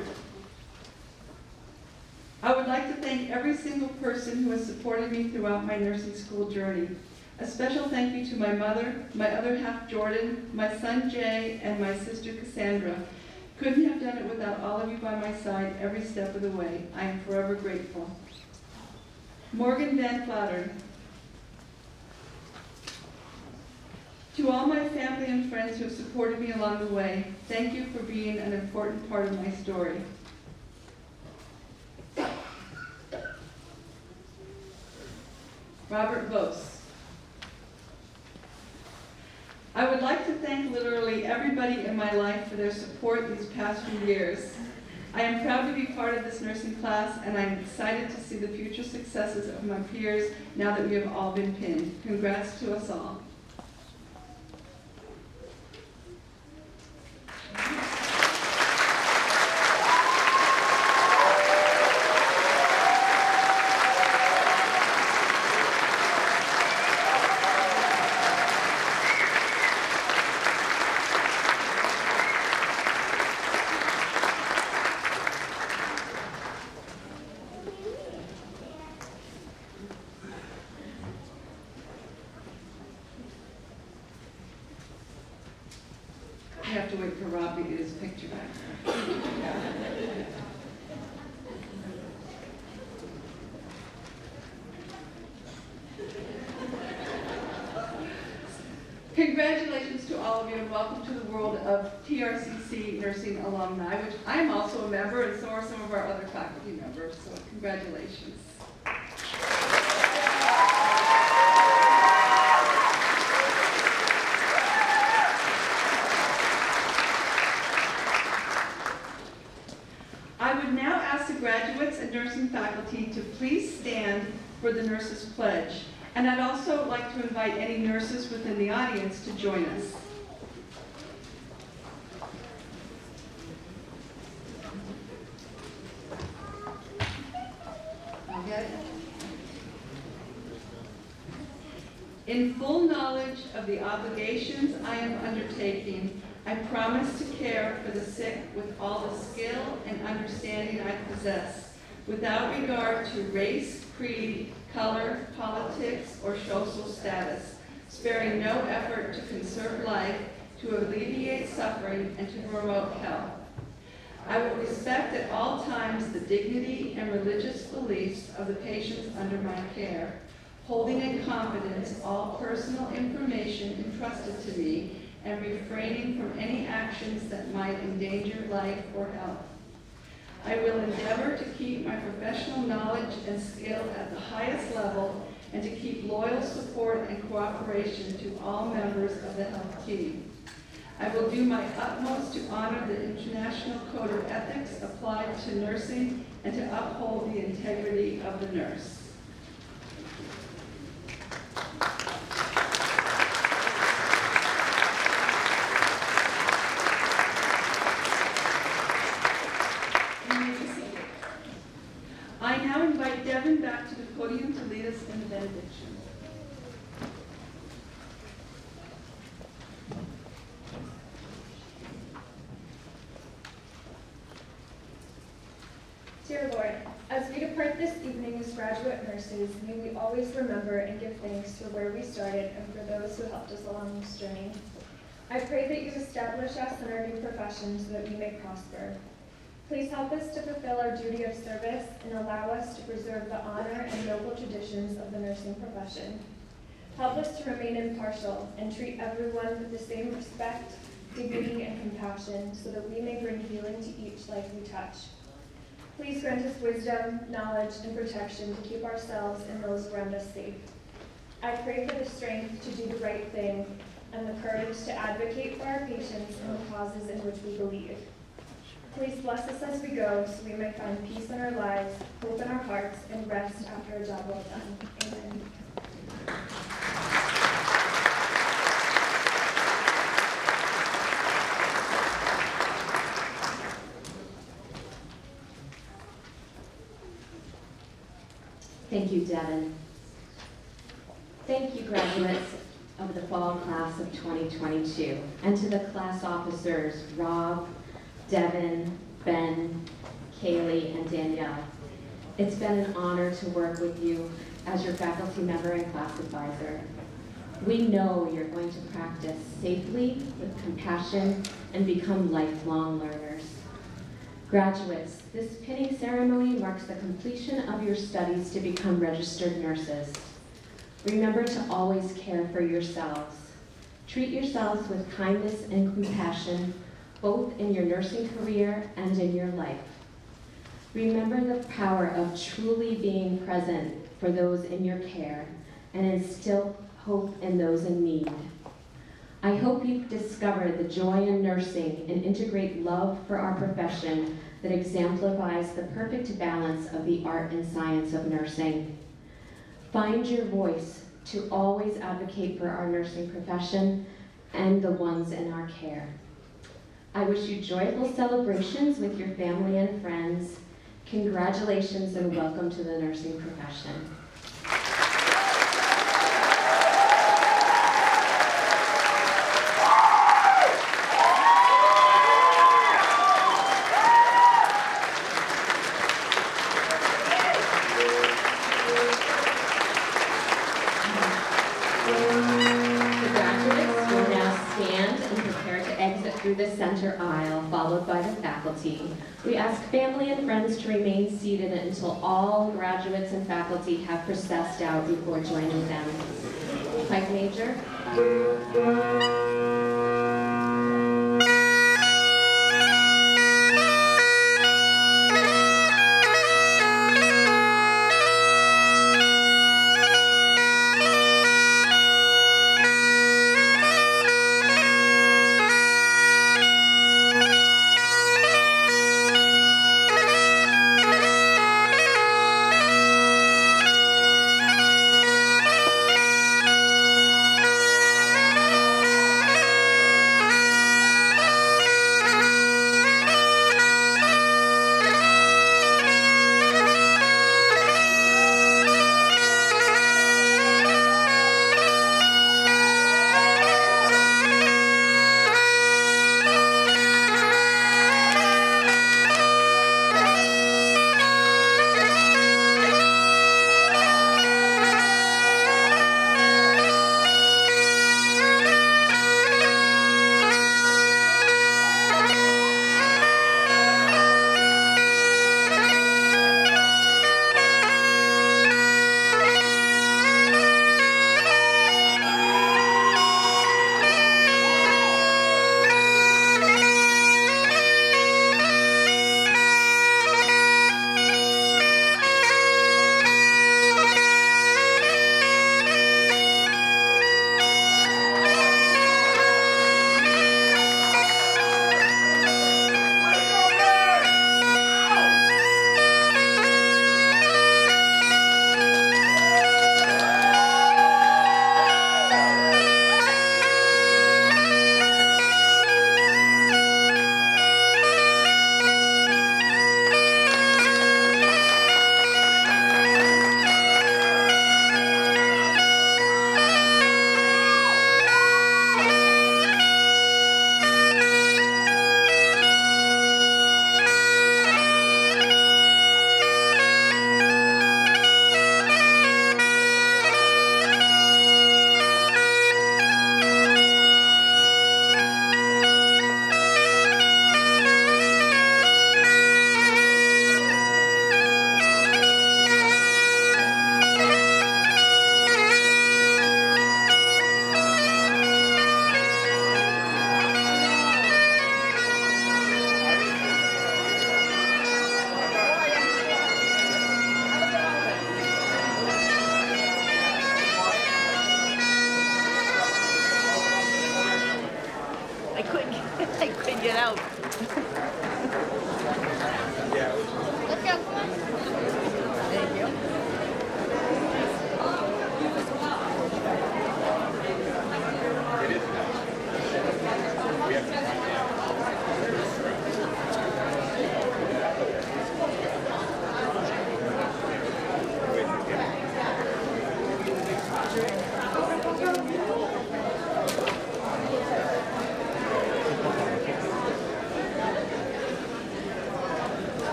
I would like to thank every single person who has supported me throughout my nursing school journey. A special thank you to my mother, my other half Jordan, my son Jay, and my sister Cassandra. Couldn't have done it without all of you by my side every step of the way. I am forever grateful. Morgan Van Flatter. To all my family and friends who have supported me along the way, thank you for being an important part of my story. Robert Vos. I would like to thank literally everybody in my life for their support these past few years. I am proud to be part of this nursing class, and I'm excited to see the future successes of my peers now that we have all been pinned. Congrats to us all. I have to wait for Rob to get his picture back. Congratulations to all of you and welcome to the world of TRCC nursing alumni, which I am also a member and so are some of our other faculty members, so congratulations. I would now ask the graduates and nursing faculty to please stand for the Nurses Pledge. And I'd also like to invite any nurses within the audience to join us. Okay. In full knowledge of the obligations I am undertaking, I promise to care for the sick with all the skill and understanding I possess, without regard to race, creed, color, politics, or social status, sparing no effort to conserve life, to alleviate suffering, and to promote health. I will respect at all times the dignity and religious beliefs of the patients under my care, holding in confidence all personal information entrusted to me and refraining from any actions that might endanger life or health. I will endeavor to keep my professional knowledge and skill at the highest level and to keep loyal support and cooperation to all members of the health team. I will do my utmost to honor the International Code of Ethics applied to nursing and to uphold the integrity of the nurse. I now invite Devin back to the podium to lead us in the benediction. Dear Lord, as we depart this evening as graduate nurses, may we always remember and give thanks for where we started and for those who helped us along this journey. I pray that you establish us in our new profession so that we may prosper. Please help us to fulfill our duty of service and allow us to preserve the honor and noble traditions of the nursing profession. Help us to remain impartial and treat everyone with the same respect, dignity, and compassion so that we may bring healing to each life we touch. Please grant us wisdom, knowledge, and protection to keep ourselves and those around us safe. I pray for the strength to do the right thing and the courage to advocate for our patients and the causes in which we believe. Please bless us as we go so we may find peace in our lives, hope in our hearts, and rest after a job well done. Amen. Thank you, Devin. Thank you, graduates of the fall class of 2022, and to the class officers, Rob, Devin, Ben, Kaylee, and Danielle. It's been an honor to work with you as your faculty member and class advisor. We know you're going to practice safely, with compassion, and become lifelong learners. Graduates, this pinning ceremony marks the completion of your studies to become registered nurses. Remember to always care for yourselves. Treat yourselves with kindness and compassion, both in your nursing career and in your life. Remember the power of truly being present for those in your care and instill hope in those in need. I hope you've discovered the joy in nursing and integrate love for our profession that exemplifies the perfect balance of the art and science of nursing. Find your voice to always advocate for our nursing profession and the ones in our care. I wish you joyful celebrations with your family and friends. Congratulations and welcome to the nursing profession. Through the center aisle, followed by the faculty. We ask family and friends to remain seated until all graduates and faculty have processed out before joining them. Pike Major.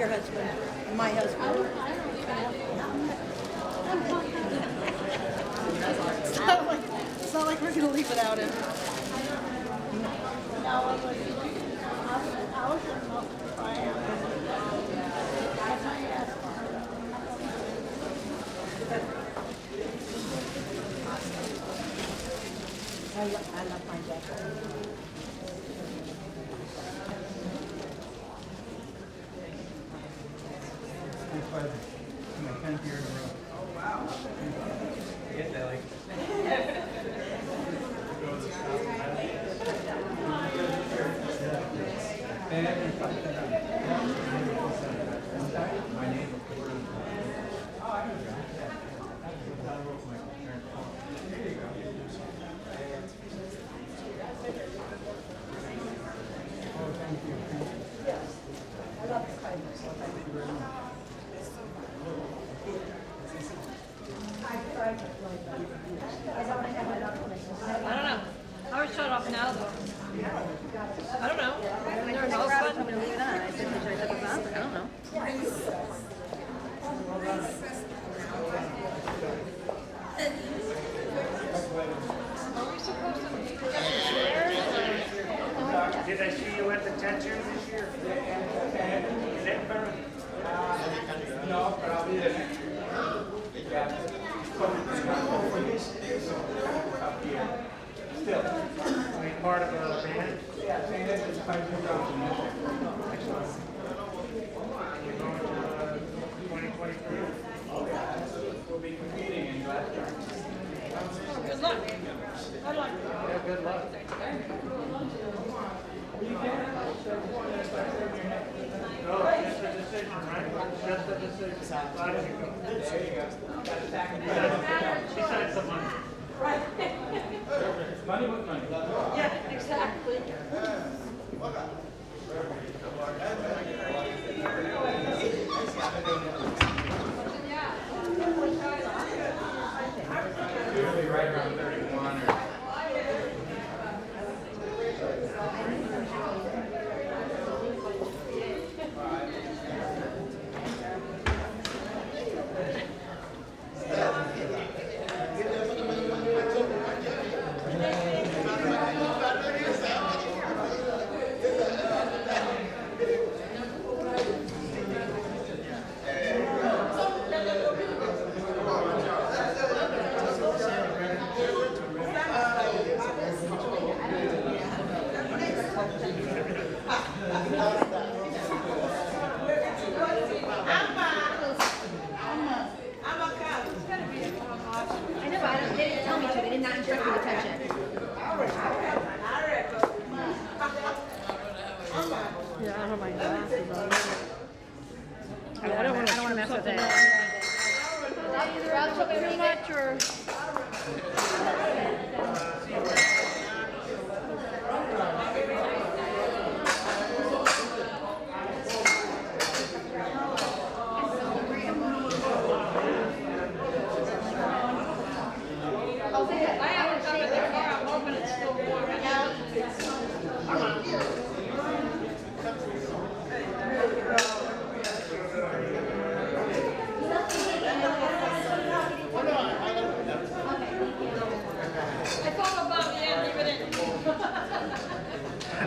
your husband, my husband. It's not like we're gonna leave without him. I love my jacket. My 10th year in a row. Oh, wow. I get that, like. My name. Oh, thank you. I love the kindness. Thank you very much. I've tried to play that. I don't have it up. I don't know. I would shut it off now, though. I don't know. There was all of a sudden. to leave it on. I said, should I set this on? I don't know. Did I see you at the tent this year? Is that better? No, but I'll be there. Still, are you part of a band? Yeah, band is 5 years old. You're going to 2023? We'll be competing in Glasgow. Good luck. Good luck. Yeah, good luck. No, just a decision, right? Just a decision. How did you go? There you go. Besides the money. Right. Money with money. Yeah, exactly. You'll be right around 31 or.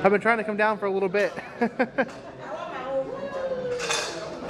I've been trying to come down for a little bit.